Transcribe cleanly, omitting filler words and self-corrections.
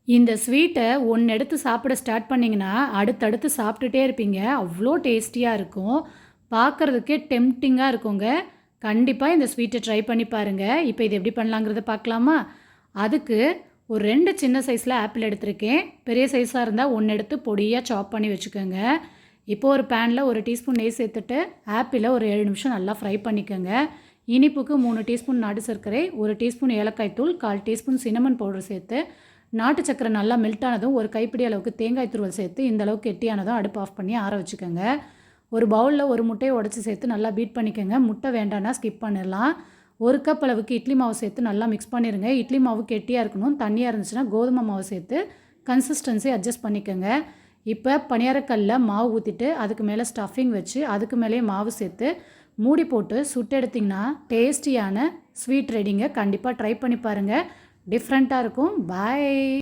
இந்த ஸ்வீட்டை ஒன்று எடுத்து சாப்பிட ஸ்டார்ட் பண்ணிங்கன்னா அடுத்தடுத்து சாப்பிட்டுட்டே இருப்பீங்க. அவ்வளோ டேஸ்டியாக இருக்கும். பார்க்குறதுக்கே டெம்ப்டிங்காக இருக்குங்க. கண்டிப்பாக இந்த ஸ்வீட்டை ட்ரை பண்ணி பாருங்கள். இப்போ இது எப்படி பண்ணலாங்கிறத பார்க்கலாமா? அதுக்கு ஒரு 2 சின்ன சைஸில் ஆப்பிள் எடுத்திருக்கேன். பெரிய சைஸாக இருந்தால் ஒன்று எடுத்து பொடியாக சாப் பண்ணி வச்சுக்கோங்க. இப்போ ஒரு பேனில் 1 டீஸ்பூன் நெய் சேர்த்துட்டு ஆப்பிளை ஒரு 7 நிமிஷம் நல்லா ஃப்ரை பண்ணிக்கோங்க. இனிப்புக்கு 3 டீஸ்பூன் நாட்டு சர்க்கரை, 1 டீஸ்பூன் ஏலக்காய் தூள், 1/4 டீஸ்பூன் சின்னமன் பவுடர் சேர்த்து நாட்டு சக்கரை நல்லா மெல்ட் ஆனதும் ஒரு கைப்பிடி அளவுக்கு தேங்காய் துருவல் சேர்த்து இந்த அளவுக்கு கெட்டியானதும் அடுப்பு ஆஃப் பண்ணி ஆற வச்சுக்கோங்க. ஒரு பவுலில் ஒரு முட்டையை உடச்சி சேர்த்து நல்லா பீட் பண்ணிக்கோங்க. முட்டை வேண்டான்னா ஸ்கிப் பண்ணிடலாம். 1 கப் அளவுக்கு இட்லி மாவு சேர்த்து நல்லா மிக்ஸ் பண்ணிடுங்க. இட்லி மாவு கெட்டியாக இருக்கணும். தண்ணியாக இருந்துச்சுன்னா கோதுமை மாவு சேர்த்து கன்சிஸ்டன்சி அட்ஜஸ்ட் பண்ணிக்கோங்க. இப்போ பணியாரக்கல்லில் மாவு ஊற்றிட்டு அதுக்கு மேலே ஸ்டஃபிங் வச்சு அதுக்கு மேலேயே மாவு சேர்த்து மூடி போட்டு சுட்டு எடுத்திங்கன்னா டேஸ்டியான ஸ்வீட் ரெடிங்க. கண்டிப்பாக ட்ரை பண்ணி பாருங்கள். டிஃப்ரெண்ட்டாக இருக்கும். பாய்.